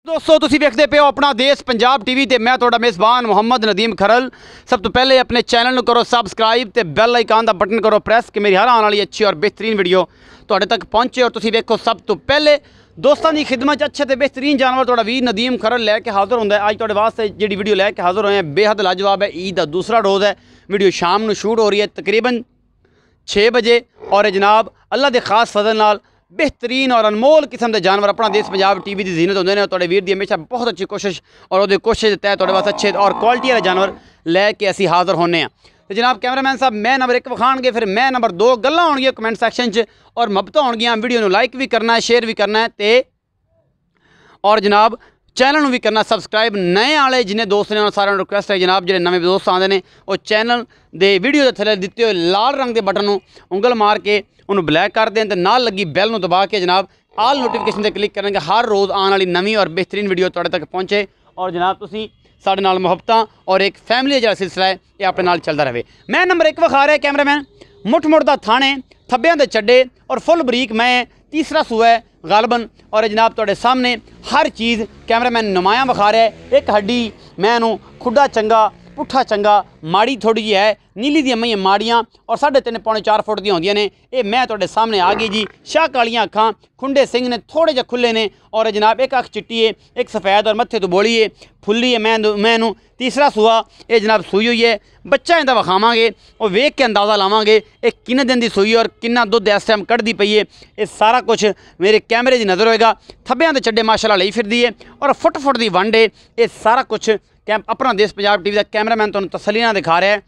दोस्तों तुसी देखते पे हो अपना देश पंजाब टीवी ते मैं तुहाडा मेज़बान मुहम्मद नदीम खरल। सब तो पहले अपने चैनल नूं करो सबसक्राइब ते बैल आइकन दा बटन करो प्रेस कि मेरी हर आने वाली अच्छी और बेहतरीन वीडियो तुहाडे तक पहुँचे और तुसी देखो सब तो पहले। दोस्तों की खिदमत अच्छे ते बेहतरीन जानवर तुहाडा वीर नदीम खरल लैके हाज़र होंदा है। अज तुहाडे वास्ते जिहड़ी वीडियो लैके हाज़र होए हैं बेहद लाजवाब है। ईद का दूसरा रोज़ है। वीडियो शाम नूं शूट हो रही है तकरीबन 6 बजे और जनाब अल्लाह के खास फजल नाल बेहतरीन और अनमोल किस्म के जानवर अपना देश पंजाब टीवी की जीनत होंगे ने। तुहाडे वीर दी हमेशा बहुत अच्छी कोशिश और वो कोशिश के तहत तुहाडे वास्ते अच्छे और क्वालिटी वाले जानवर लैके असी हाज़र होने। तो जनाब कैमरामैन साहब मैं नंबर 1 विखाणगे, फिर मैं नंबर 2 गल्लां होणगियां कमेंट सैक्शन च और मुहब्बतां होणगियां। वीडियो नूं लाइक भी करना है, शेयर भी करना है ते और जनाब चैनल भी करना सबसक्राइब। नए आले जिन्हें दोस्त ने सारे रिक्वेस्ट है जनाब जो नवे दोस्त आते हैं वो चैनल दे वीडियो के थले दिते हुए लाल रंग के बटन नूं उंगल मार के उन्होंने ब्लैक कर दें तो नाल लगी बैल नूं दबा के जनाब आल नोटिफिकेशन से क्लिक करेंगे। हर रोज़ आने वाली नवी और बेहतरीन वीडियो तुहाडे तक पहुँचे और जनाब तुसी साडे नाल मुहब्बतां और एक फैमिली जो सिलसिला है ये अपने नाल चलता रहे। मैं नंबर 1 विखा रहा है कैमरामैन मुठ मुड़दा थाने थब्बियां दे चड्डे और फुल बरीक मैं तीसरा सूआ है गालबन और जनाब तुहाडे सामने हर चीज़ कैमरामैन नुमाया विखा रहा है। एक हड्डी मैं खुडा चंगा पुट्ठा चंगा माड़ी थोड़ी जी है नीली दी मई माड़ियाँ और 3.5 पौने 4 फुट दी होंदियां ने। ये मैं तुहाडे सामने आ गई जी। शाह कालियाँ अखां खुंडे सिंह ने थोड़े जे खुले ने और जनाब एक अख चिट्टी है एक सफ़ैद और मत्थे तो बोली है फुल्ली है। मैं तीसरा सूआ ये जनाब सूई हुई है। बच्चा इंदा विखावांगे और वेख के अंदाज़ा लावांगे एक किन्ने दिन की सूई और किन्ना दुध इस टाइम कढ़दी पई है। ये सारा कुछ मेरे कैमरे की नज़र होएगा। थब्बियां दे चड्डे माशाल्लाह लई फिरदी है और फुट फुट की वंड है। ये सारा कुछ अपना देश पंजाब टीवी का कैमरामैन तुहानूं तसल्लियां दिखा रहा है।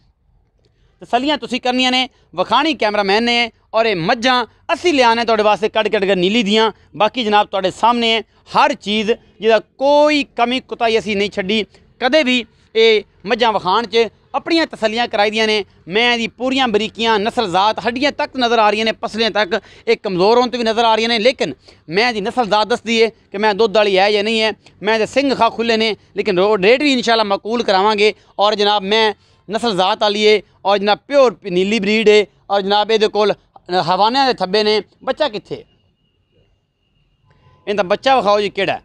तसल्लियां तुसी करनियां ने विखाणी कैमरामैन ने और ये मज्जां असी लियाने तुहाडे वास्ते कट के नीली दियाँ। बाकी जनाब तुहाडे सामने है हर चीज़ जिहदा कोई कमी कुताही असी नहीं छड्डी कदे भी। ये मज्जां विखाण च अपनियां तसल्लियां कराई दियां ने। मैं दी पूरियां बरीकियां नस्ल जात हड्डियां तक नज़र आ रही ने पसलियां तक एक कमज़ोर होने भी नज़र आ रही ने। लेकिन मैं दी नस्ल जात दसदी है कि मैं दुध वाली है या नहीं है। मैं दे सिंह खा खुले ने लेकिन रेट भी इंशाल्लाह मकूल करावांगे। और जनाब मैं नस्ल जात वाली है और जनाब प्योर नीली ब्रीड है और जनाब ये कोल हवानियां दे थब्बे ने। बच्चा कित्थे इनका बच्चा विखाओ जी केड़ा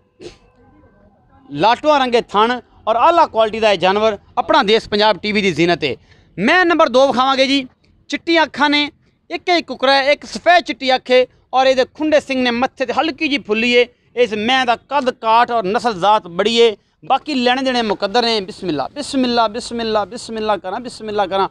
लाटुआ रंगे थन और आला क्वालिटी का जानवर अपना देश पंजाब टीवी की जीनत है। मैं नंबर 2 विखावांगे जी। चिट्टियां अखां ने एक ही कुकरा है एक सफ़ेद चिट्टी अख है और ये खुंडे सिंह ने मत्थे हल्की जी फुल्ली है। इस मैं का कद काठ और नस्ल जात बड़ी है। बाकी लेने देने मुकद्दर ने। बिस्मिल्लाह बिस्मिल्लाह बिस्मिल्लाह बिस्मिल्लाह करा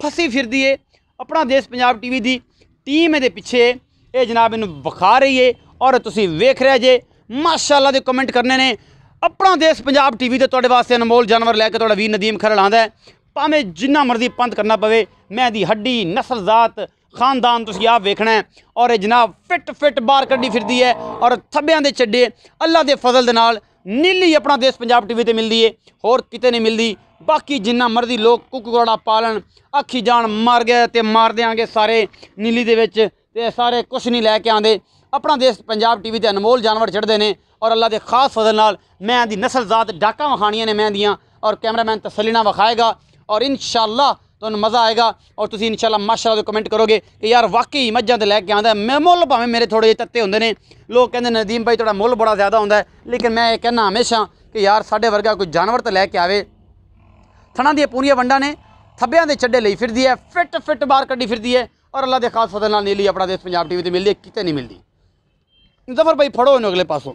फसी फिरदी है। अपना देश पंजाब टीवी की टीम ये पिछे ये जनाब इनू विखा रही है और तुसी वेख रहे जे माशाअल्लाह दे कमेंट करने ने। अपना देश पंजाब टीवी ते तुहाडे वास्ते अनमोल जानवर लैके तुहाडा वीर नदीम खरल आंदा है। भावें जिन्ना मर्जी पंत करना पवे मैं दी हड्डी नस्ल जात खानदान तुसी आप वेखना है। और जनाब फिट बाहर कड्डी फिरदी है और थब्बियां दे चड्डे अल्लाह के फजल दे नाल नीली अपना देश पंजाब टीवी ते मिलदी है होर किते नहीं मिलदी। बाकी जिन्ना मर्जी लोग कुकड़ा पालन आखी जान मार गए तो मार देंगे सारे नीली दे विच ते सारे कुछ नहीं लैके आंदे। अपना देश पंजाब टीवी ते अनमोल जानवर चढ़ते हैं और अल्लाह के खास फजल नाल मैं दी नस्ल जात डाका विखाणियां ने मैं दियाँ और कैमरामैन तसल्ली नाल विखाएगा और इंशाअल्लाह तुहानूं मज़ा आएगा और तुसीं इंशाअल्लाह माशाअल्लाह कमेंट करोगे कि यार वाकई मज्जां ते लैके आंदा मैं मुੱਲ भावें मेरे थोड़े जे तत्ते होंदे ने। लोग कहंदे नदीम भाई थोड़ा मुੱਲ बड़ा ज़्यादा होंदा है लेकिन मैं ये कहना हमेशा कि यार साडे वर्गा कोई जानवर तो लैके आवे। थणा दी पूरियां वंडां ने थब्बियां दे चड्डे लई फिरदी है फिट बाहर कड्डी फिरदी है और अल्लाह के खास फजल नाल नीली अपना देश पंजाब टीवी ते मिलदी है किते नहीं मिलदी। जफर भाई फड़ो इन्हूं अगले पासों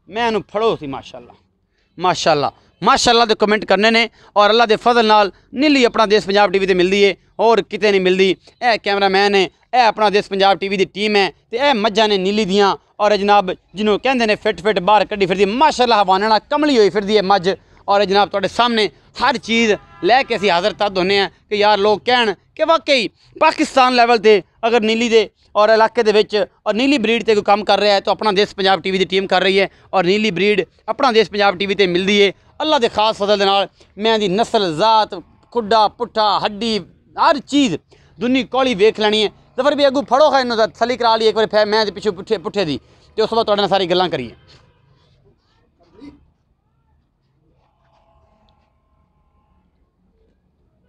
मैं इन्हूं फड़ो सी माशाअल्लाह माशाअल्लाह दे कमेंट करने ने और अल्लाह के फजल नाल नीली अपना देश पंजाब टीवी ते मिलदी है और किते नहीं मिलदी। ए कैमरामैन है ए अपना देश पंजाब टीवी की टीम है तो यह मज्जां ने नीली दियाँ और जनाब जिन्हों कहंदे ने फिट बाहर कड्डी फिरदी माशाअल्लाह हवाना कमली होई फिरदी है मज्ज। और जनाब तुहाडे सामने हर चीज़ लैके असीं हाज़र तद होने हैं कि यार लोग कहण कि वाकई पाकिस्तान लैवल ते अगर नीली दे और इलाके दे विच और नीली ब्रीड ते कोई काम कर रहा है तो अपना देश पंजाब टीवी की टीम कर रही है और नीली ब्रीड अपना देश पंजाब टीवी ते मिलदी है। अल्लाह के खास फजल दे नाल मैं दी नस्ल जात खुडा पुट्ठा हड्डी हर चीज़ दुनी कौली वेख लैनी है। तो फिर भी अगू फड़ो है इन्हों तसली करा ली एक बार फिर मैं पिछू पुट्ठे दी तो उस बाद तुहाडे नाल सारी गल्लां करिए।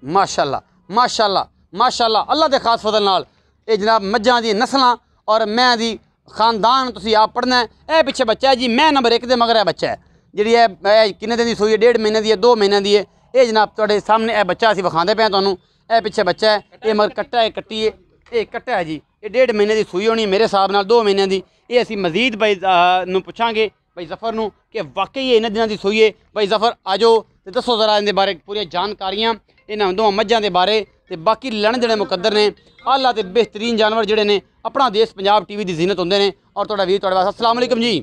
माशाअल्लाह माशाअल्लाह माशाअल्लाह अल्लाह के खास फजल नाल ये जनाब मज्जां दी नस्लां और मैं दी ਖਾਨਦਾਨ ਤੁਸੀਂ ਆਪ ਪੜ੍ਹਨਾ ਹੈ। ਇਹ ਪਿੱਛੇ ਬੱਚਾ ਹੈ ਜੀ, ਮੈਂ ਨੰਬਰ 1 ਦੇ ਮਗਰ ਇਹ ਬੱਚਾ ਹੈ ਜਿਹੜੀ ਇਹ ਕਿੰਨੇ ਦਿਨ ਦੀ ਸੂਈ ਹੈ, 1.5 ਮਹੀਨੇ ਦੀ ਹੈ, 2 ਮਹੀਨਿਆਂ ਦੀ ਹੈ। ਇਹ ਜਨਾਬ ਤੁਹਾਡੇ ਸਾਹਮਣੇ ਇਹ ਬੱਚਾ ਅਸੀਂ ਵਿਖਾਉਂਦੇ ਪਏ ਤੁਹਾਨੂੰ। ਇਹ ਪਿੱਛੇ ਬੱਚਾ ਹੈ, ਇਹ ਮਗਰ ਕੱਟਾ ਹੈ, ਕੱਟੀ ਹੈ, ਇਹ ਕੱਟਾ ਹੈ ਜੀ। ਇਹ 1.5 ਮਹੀਨੇ ਦੀ ਸੂਈ ਹੋਣੀ ਮੇਰੇ ਹਿਸਾਬ ਨਾਲ, 2 ਮਹੀਨਿਆਂ ਦੀ। ਇਹ ਅਸੀਂ ਮਜ਼ੀਦ ਬਾਈ ਨੂੰ ਪੁੱਛਾਂਗੇ ਬਾਈ ਜ਼ਫਰ ਨੂੰ ਕਿ ਵਾਕਈ ਇਹ ਇਹਨਾਂ ਦਿਨਾਂ ਦੀ ਸੂਈ ਹੈ। ਬਾਈ ਜ਼ਫਰ ਆ ਜਾਓ ਤੇ ਦੱਸੋ ਜ਼ਰਾ ਇਹਦੇ ਬਾਰੇ ਪੂਰੀਆਂ ਜਾਣਕਾਰੀਆਂ ਇਹਨਾਂ ਦੋਵਾਂ ਮੱਝਾਂ ਦੇ ਬਾਰੇ ਤੇ ਬਾਕੀ ਲੈਣ ਦੇਣੇ ਮੁਕੱਦਰ ਨੇ। ਆਲਾ ਤੇ बेहतरीन जानवर ਜਿਹੜੇ ਨੇ अपना देश पंजाब टीवी ਦੀ ਜ਼ੀਨਤ ਹੁੰਦੇ ਨੇ। और ਤੁਹਾਡਾ ਵੀਰ ਤੁਹਾਡੇ ਵਾਸਤੇ अस्सलाम वालेकुम जी।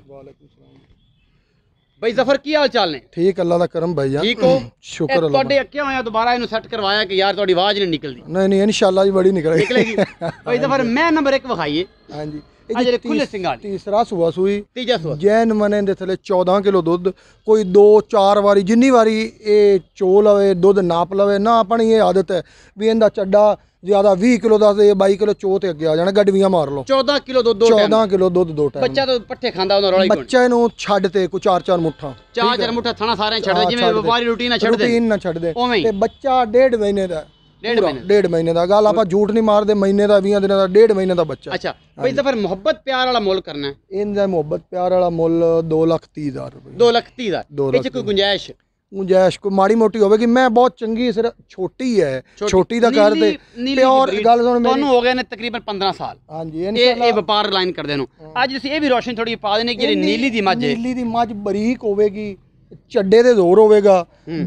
भाई जफर की हाल चाल ने? ठीक अल्लाह दा करम भाई ठीक हो? शुक्र अल्लाह ਤੁਹਾਡੇ ਅੱਖਾਂ ਹੋਇਆ ਦੁਬਾਰਾ ਇਹਨੂੰ ਸੈੱਟ ਕਰਵਾਇਆ ਕਿ ਯਾਰ ਤੁਹਾਡੀ ਆਵਾਜ਼ ਨਹੀਂ ਨਿਕਲਦੀ। नहीं इंशाल्लाह जी बड़ी निकलेगी। भाई जफर मैं नंबर 1 ਵਿਖਾਈਏ। हाँ जी ਜਿਹੜੇ ਖੁੱਲੇ ਸਿੰਘਾਂ तीसरा सुबह सूई ਤੀਜਾ ਸੂਆ जैन मने दे थले 14 किलो दुध कोई 2-4 वारी जिन्नी वारी ये चो लवे दुध नाप लवे ना। अपनी ये आदत है भी इनका चड्डा ज्यादा 20 किलो का 22 किलो चो ते अगे आ जाना गड्डियां मार लो। 14 किलो दुੱਧ 14 किलो दुध 2 टाइम ਬੱਚਾ ਤਾਂ ਪੱਠੇ ਖਾਂਦਾ ਉਹਨਾਂ ਰੌਲਾ ਹੀ ਕੋਈ ਬੱਚੇ ਨੂੰ ਛੱਡ ਤੇ ਕੋਈ 4-4 ਮੁੱਠਾ 4-4 ਮੁੱਠਾ ਥਣਾ ਸਾਰਿਆਂ ਛੱਡ ਦੇ ਜਿਵੇਂ ਵਪਾਰੀ ਰੂਟੀਨ ਨਾਲ ਛੱਡ ਦੇ ਰੂਟੀਨ ਨਾਲ ਛੱਡ ਦੇ ਉਵੇਂ ਤੇ ਬੱਚਾ 1.5 ਮਹੀਨੇ ਦਾ 1.5 ਮਹੀਨੇ ਦਾ ਗੱਲ ਆਪਾਂ ਝੂਠ ਨਹੀਂ ਮਾਰਦੇ ਮਹੀਨੇ ਦਾ 20 ਦਿਨਾਂ ਦਾ 1.5 ਮਹੀਨੇ ਦਾ ਬੱਚਾ। ਅੱਛਾ ਬਈ ਜ਼ਫਰ ਮੁਹੱਬਤ ਪਿਆਰ ਵਾਲਾ ਮੁੱਲ ਕਰਨਾ ਹੈ। ਇਹਦਾ ਮੁਹੱਬਤ ਪਿਆਰ ਵਾਲਾ ਮੁੱਲ 2,30,000 ਰੁਪਏ 2,30,000 ਇਹ ਚ ਕੋਈ ਗੁੰਜਾਇਸ਼ ਗੁੰਜਾਇਸ਼ ਕੋਈ ਮਾੜੀ ਮੋਟੀ ਹੋਵੇਗੀ। ਮੈਂ ਬਹੁਤ ਚੰਗੀ ਸਿਰ ਛੋਟੀ ਹੈ ਛੋਟੀ ਦਾ ਕਰ ਤੇ ਪਿਓਰ ਗੱਲ ਸੁਣ ਮੇਰੀ ਤੁਹਾਨੂੰ ਹੋ ਗਏ ਨੇ ਤਕਰੀਬਨ 15 ਸਾਲ। ਹਾਂਜੀ ਇਹ ਵਪਾਰ ਲਾਈਨ ਕਰਦੇ ਨੂੰ ਅੱਜ ਤੁਸੀਂ ਇਹ ਵੀ ਰੋਸ਼ਨ ਥੋੜੀ ਪਾ ਦੇਣੇ ਕਿ ਜਿਹੜੀ ਨੀਲੀ ਦੀ ਮੱਝ ਹੈ ਨੀਲੀ ਦੀ ਮੱਝ ਬਰੀਕ ਹੋਵੇਗੀ ਚੱਡੇ ਦੇ ਜ਼ੋਰ ਹੋਵੇਗਾ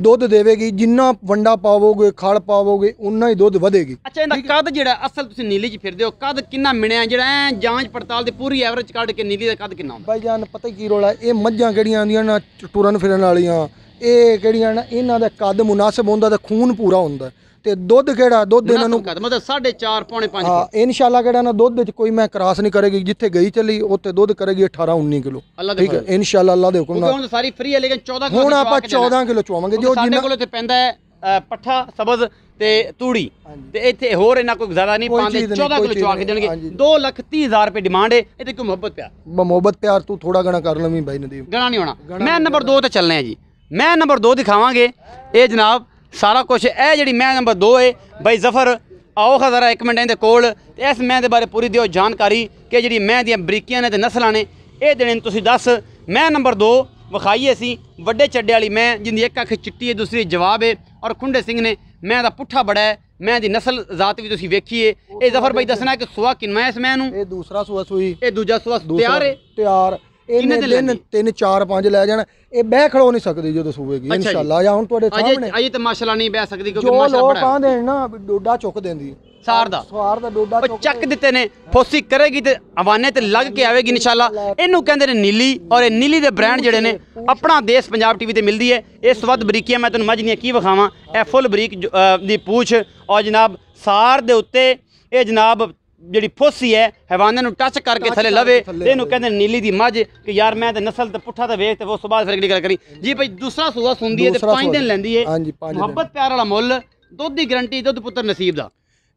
ਦੁੱਧ ਦੇਵੇਗੀ ਜਿੰਨਾ ਵੰਡਾ ਪਾਵੋਗੇ ਖਲ ਪਾਵੋਗੇ ਉਨਾ ਹੀ ਦੁੱਧ ਵਧੇਗੀ। ਅੱਛਾ ਇਹਦਾ ਕੱਦ ਜਿਹੜਾ ਅਸਲ ਤੁਸੀਂ ਨੀਲੀ 'ਚ ਫਿਰਦੇ ਹੋ ਕੱਦ ਕਿੰਨਾ ਮਿਣਿਆ ਜਿਹੜਾ ਐ ਜਾਂਚ ਪੜਤਾਲ ਦੀ ਪੂਰੀ ਐਵਰੇਜ ਕੱਢ ਕੇ ਨੀਲੀ ਦਾ ਕੱਦ ਕਿੰਨਾ ਹੁੰਦਾ? ਭਾਈ ਜਾਨ ਪਤਾ ਕੀ ਰੋਲਾ ਇਹ ਮੱਝਾਂ ਕਿਹੜੀਆਂ ਆਉਂਦੀਆਂ ਨਾ ਟੁਰਨ ਫਿਰਨ ਵਾਲੀਆਂ ਇਹ ਕਿਹੜੀਆਂ ਨਾ ਇਹਨਾਂ ਦਾ ਕੱਦ ਮੁਨਾਸਿਬ ਹੁੰਦਾ ਤੇ ਖੂਨ ਪੂਰਾ ਹੁੰਦਾ ਤੇ ਦੁੱਧ ਕਿਹੜਾ ਦੁੱਧ ਇਹਨਾਂ ਨੂੰ ਮਤਲਬ 4.5 ਪੌਣੇ 5 ਹਾਂ ਇਨਸ਼ਾਅੱਲਾ ਕਿਹੜਾ ਨਾ ਦੁੱਧ ਵਿੱਚ ਕੋਈ ਮੈਂ ਕਰਾਸ ਨਹੀਂ ਕਰੇਗੀ ਜਿੱਥੇ ਗਈ ਚੱਲੀ ਉੱਥੇ ਦੁੱਧ ਕਰੇਗੀ 18-19 ਕਿਲੋ ਠੀਕ ਹੈ ਇਨਸ਼ਾਅੱਲਾ ਅੱਲਾ ਦੇ ਹੁਕਮ ਨਾਲ। ਹੁਣ ਸਾਰੀ ਫ੍ਰੀ ਹੈ ਲੇਕਿਨ 14 ਕਿਲੋ ਹੁਣ ਆਪਾਂ 14 ਕਿਲੋ ਚਵਾਵਾਂਗੇ ਜੋ ਸਾਡੇ ਕੋਲ ਤੇ ਪੈਂਦਾ ਹੈ ਪੱਠਾ ਸਬਜ਼ ਤੇ ਤੂੜੀ ਤੇ ਇੱਥੇ ਹੋਰ ਇਹਨਾਂ ਕੋਈ ਜ਼ਿਆਦਾ ਨਹੀਂ ਪਾਉਂਦੇ 14 ਕਿਲੋ ਚਵਾ ਕੇ ਦੇਣਗੇ। 2,30,000 ਰੁਪਏ ਡਿਮਾਂਡ ਹੈ। ਇਹ ਤੇ ਕੋਈ ਮੁਹੱਬਤ ਪਿਆਰ ਤੂੰ ਥੋੜਾ ਗਣਾ ਕਰ ਲਵੀਂ ਬਾਈ ਨਦੀਮ ਗਣਾ ਨਹੀਂ ਹੋਣਾ। ਮੈਂ ਨੰਬਰ 2 ਤੇ ਚੱਲਨੇ ਆ ਜੀ। ਮੈਂ ਨੰਬਰ 2 ਦਿਖਾਵਾਂਗੇ ਇਹ ਜਨਾਬ ਸਾਰਾ ਕੁਝ ਇਹ ਜਿਹੜੀ ਮੈਂ ਨੰਬਰ 2 ਹੈ ਬਾਈ ਜ਼ਫਰ आओ खजरा एक मिनट इहदे कोल ते इस मैं दे बारे पूरी दिओ जानकारी कि जिहड़ी मैं दियां बरीकियां ने ते नस्लां ने ये देने तुसीं दस। मैं नंबर 2 विखाई असी वड्डे चड्डे वाली मैं जिंदी एक अख चिट्टी है दूसरी जवाब है और खुंडे सिंह ने मैं दा पुट्ठा बड़ा है। मैं दी नस्ल जात भी तुसीं वेखी है। ये जफर भाई दसना कि सुआ किन्ना है इस मैं नूं? ये दूसरा सुआ सूई ये दूजा सुआ तैयार है तैयार ਇਹਨੇ ਦਿਨ 3-4-5 ਲੈ ਜਾਣਾ ਇਹ ਬਹਿ ਖੜੋ ਨਹੀਂ ਸਕਦੀ ਜਦੋਂ ਸੂਵੇਗੀ ਇਨਸ਼ਾਅੱਲਾ। ਜਾਂ ਹੁਣ ਤੁਹਾਡੇ ਸਾਹਮਣੇ ਅਜੇ ਤੇ ਮਾਸ਼ਾਅੱਲਾ ਨਹੀਂ ਬਹਿ ਸਕਦੀ ਕਿਉਂਕਿ ਮਾਸ਼ਾਅੱਲਾ ਬੜਾ ਜੋ ਲੋਕ ਆਂਦੇ ਨੇ ਨਾ ਡੋਡਾ ਚੁੱਕ ਦਿੰਦੀ ਸਾਰ ਦਾ ਡੋਡਾ ਚੱਕ ਦਿੱਤੇ ਨੇ ਫੋਸੀ ਕਰੇਗੀ ਤੇ ਹਵਾਨੇ ਤੇ ਲੱਗ ਕੇ ਆਵੇਗੀ ਇਨਸ਼ਾਅੱਲਾ। ਇਹਨੂੰ ਕਹਿੰਦੇ ਨੇ ਨੀਲੀ ਔਰ ਇਹ ਨੀਲੀ ਦੇ ਬ੍ਰਾਂਡ ਜਿਹੜੇ ਨੇ ਆਪਣਾ ਦੇਸ਼ ਪੰਜਾਬ ਟੀਵੀ ਤੇ ਮਿਲਦੀ ਹੈ। ਇਸ ਵੱਧ ਬਰੀਕੀਆਂ ਮੈਂ ਤੁਹਾਨੂੰ ਮੱਝ ਦੀਆਂ ਕੀ ਵਿਖਾਵਾਂ। ਇਹ ਫੁੱਲ ਬਰੀਕ ਦੀ ਪੂਛ ਔਰ ਜਨਾਬ ਸਾਰ ਦੇ ਉੱਤੇ ਇਹ ਜਨਾਬ ਜਿਹੜੀ ਫੋਸੀ ਹੈ हैवाने ਨੂੰ ਟੱਚ ਕਰਕੇ ਥੱਲੇ ਲਵੇ ਇਹਨੂੰ ਕਹਿੰਦੇ ਨੀਲੀ ਦੀ ਮੱਝ ਕਿ ਯਾਰ ਮੈਂ ਤੇ ਨਸਲ ਤੇ ਪੁੱਠਾ ਤੇ ਵੇਖ ਤੇ ਉਸ ਤੋਂ ਬਾਅਦ ਫਿਰ ਗੱਲ ਕਰੀ ਜੀ ਭਾਈ। ਦੂਸਰਾ ਸੂਆ ਸੁੰਦੀ ਹੈ ਤੇ 5 ਦਿਨ ਲੈਂਦੀ ਹੈ। ਮੁਹੱਬਤ ਪਿਆਰ ਵਾਲਾ ਮੁੱਲ ਦੁੱਧ ਦੀ ਗਰੰਟੀ ਦੁੱਧ ਪੁੱਤਰ ਨਸੀਬ ਦਾ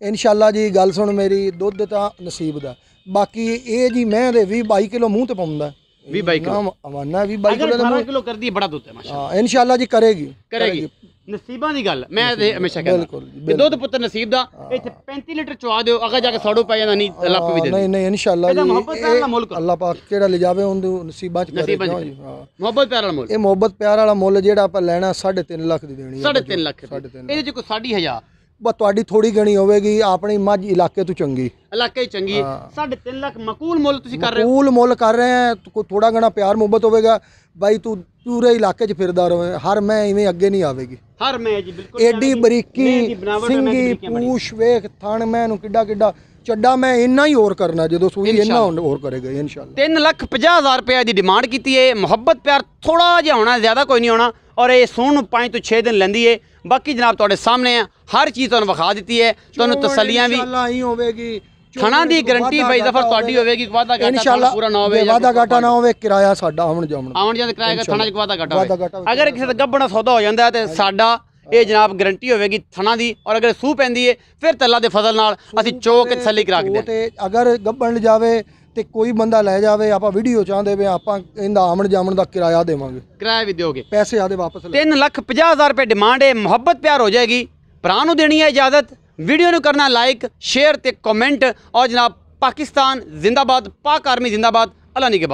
ਇਨਸ਼ਾਅੱਲਾ ਜੀ। ਗੱਲ ਸੁਣ ਮੇਰੀ ਦੁੱਧ ਤਾਂ ਨਸੀਬ ਦਾ ਬਾਕੀ ਇਹ ਜੀ ਮੈਂ ਦੇ 20-22 ਕਿਲੋ ਮੂੰਹ ਤੇ ਪਾਉਂਦਾ 20-22 ਕਿਲੋ ਹਵਾਨਾ 20-22 ਕਿਲੋ ਦਾ 18 ਕਿਲੋ ਕਰਦੀ ਬੜਾ ਦੁੱਧ ਹੈ ਮਾਸ਼ਾਅੱਲਾ। ਹਾਂ ਇਨਸ਼ਾਅੱਲਾ ਜੀ ਕਰੇਗੀ ਨਸੀਬਾਂ ਦੀ ਗੱਲ ਮੈਂ ਤੇ ਹਮੇਸ਼ਾ ਕਹਿੰਦਾ ਕਿ ਦੁੱਧ ਪੁੱਤਰ ਨਸੀਬ ਦਾ। ਇੱਥੇ 35 ਲੀਟਰ ਚਵਾ ਦਿਓ ਅਗਾ ਜਾ ਕੇ ਸਾੜੋ ਪੈ ਜਾਂਦਾ ਨਹੀਂ ਲੱਪ ਵੀ ਦੇ ਨਹੀਂ ਇਨਸ਼ਾਅੱਲਾ ਜੀ। ਮੁਹੱਬਤ ਪਿਆਰ ਵਾਲਾ ਮੁੱਲ ਅੱਲਾਹ ਪਾਕ ਕਿਹੜਾ ਲੈ ਜਾਵੇ ਉਹਨੂੰ ਨਸੀਬਾਂ ਚ ਕਰੇ। ਮੁਹੱਬਤ ਪਿਆਰ ਵਾਲਾ ਮੁੱਲ ਇਹ ਮੁਹੱਬਤ ਪਿਆਰ ਵਾਲਾ ਮੁੱਲ ਜਿਹੜਾ ਆਪਾਂ ਲੈਣਾ 3.5 ਲੱਖ ਦੀ ਦੇਣੀ ਹੈ। 3.5 ਲੱਖ ਇਹਦੇ ਚ ਕੋਈ 60,000 ਬਸ ਤੁਹਾਡੀ ਥੋੜੀ ਗਣੀ ਹੋਵੇਗੀ ਆਪਣੀ ਮੱਝ ਇਲਾਕੇ ਤੋਂ ਚੰਗੀ ਇਲਾਕੇ ਚੰਗੀ 3.5 ਲੱਖ ਮਕੂਲ ਮੁੱਲ ਤੁਸੀਂ ਕਰ ਰਹੇ ਹੋ। ਮਕੂਲ ਮੁੱਲ ਕਰ ਰਹੇ ਆ ਕੋਈ ਥੋੜਾ ਗਣਾ ਪਿਆਰ ਮੁਹੱਬਤ ਹੋਵੇਗਾ ਬਾਈ ਤੂੰ ਪੂਰੇ ਇਲਾਕੇ 'ਚ ਫਿਰਦਾ ਰਹੇ ਹਰ ਮੈਂ ਇਵੇਂ ਅੱਗੇ ਨਹੀਂ ਆਵੇਗੀ। ਹਰ ਮੈਂ ਜੀ ਬਿਲਕੁਲ ਐਡੀ ਬਰੀਕੀ ਸਿੰਗੀ ਪੂਛ ਵੇਖ ਥਣ ਮੈਂ ਨੂੰ ਕਿੱਡਾ ਚੱਡਾ ਮੈਂ ਇੰਨਾ ਹੀ ਹੋਰ ਕਰਨਾ ਜਦੋਂ ਸੂਈ ਇੰਨਾ ਹੋਰ ਕਰੇਗਾ ਇਨਸ਼ਾਅੱਲਾ। 3,50,000 ਰੁਪਏ ਦੀ ਡਿਮਾਂਡ ਕੀਤੀ ਹੈ। ਮੁਹੱਬਤ ਪਿਆਰ ਥੋੜਾ ਜਿਹਾ ਹੋਣਾ ਜ਼ਿਆਦਾ ਕੋਈ ਨਹੀਂ ਹੋਣਾ ਔਰ ਇਹ ਸੂਣ ਨੂੰ 5 ਤੋਂ 6 ਦਿਨ ਲੈਂਦੀ ਹੈ। ਬਾਕੀ ਜਨਾਬ ਤੁਹਾਡੇ ਸਾਹਮਣੇ ਆ ਹਰ ਚੀਜ਼ ਤੁਹਾਨੂੰ ਵਿਖਾ ਦਿੱਤੀ ਹੈ। ਤੁਹਾਨੂੰ ਤਸੱਲੀਆਂ ਵੀ ਇਨਸ਼ਾਅੱਲਾ ਹੀ ਹੋਵੇਗੀ। ਥਣਾ ਦੀ ਗਾਰੰਟੀ ਬਾਈ ਜ਼ਫਰ ਤੁਹਾਡੀ ਹੋਵੇਗੀ। ਵਾਦਾ ਘਾਟਾ ਪੂਰਾ ਨਾ ਹੋਵੇ ਵਾਦਾ ਘਾਟਾ ਨਾ ਹੋਵੇ ਕਿਰਾਇਆ ਸਾਡਾ ਆਉਣ ਜਾਣ ਦਾ ਕਿਰਾਇਆ ਥਣਾ ਚ ਵਾਦਾ ਘਾਟਾ ਹੋਵੇ। ਅਗਰ ਕਿਸੇ ਦਾ ਗੱਬਣਾ ਸੌਦਾ ਹੋ ਜਾਂਦਾ ਤੇ ਸਾਡਾ ਇਹ ਜਨਾਬ ਗਾਰੰਟੀ ਹੋਵੇਗੀ ਥਣਾ ਦੀ ਔਰ ਅਗਰ ਸੂਹ ਪੈਂਦੀ ਹੈ ਫਿਰ ਤੇ ਅੱਲਾ ਦੇ ਫਜ਼ਲ ਨਾਲ ਅਸੀਂ ਚੋ ਕੇ ਤਸੱਲੀ ਕਰਾ ਕੇ ਤੇ ਅਗਰ ਗੱਬਣ ਜਾਵੇ ਤੇ ਕੋਈ ਬੰਦਾ ਲੈ ਜਾਵੇ ਆਪਾਂ ਵੀਡੀਓ ਚਾਹੁੰਦੇ ਵੇ ਆਪਾਂ ਇਹਦਾ ਆਮਣ ਜਾਮਣ ਦਾ ਕਿਰਾਇਆ ਦੇਵਾਂਗੇ। ਕਿਰਾਇਆ ਵੀ ਦਿਓਗੇ ਪੈਸੇ ਆਦੇ ਵਾਪਸ 3,50,000 ਰੁਪਏ ਡਿਮਾਂਡ ਹੈ। ਮੁਹੱਬਤ ਪਿਆਰ ਹੋ ਜਾਏਗੀ। ਭਰਾ ਨੂੰ ਦੇਣੀ ਹੈ ਇਜਾਜ਼ਤ। ਵੀਡੀਓ ਨੂੰ ਕਰਨਾ ਲਾਈਕ ਸ਼ੇਅਰ ਤੇ ਕਮੈਂਟ ਔਰ ਜਨਾਬ पाकिस्तान जिंदाबाद, पाक आर्मी जिंदाबाद, अल्लाह निगहबान।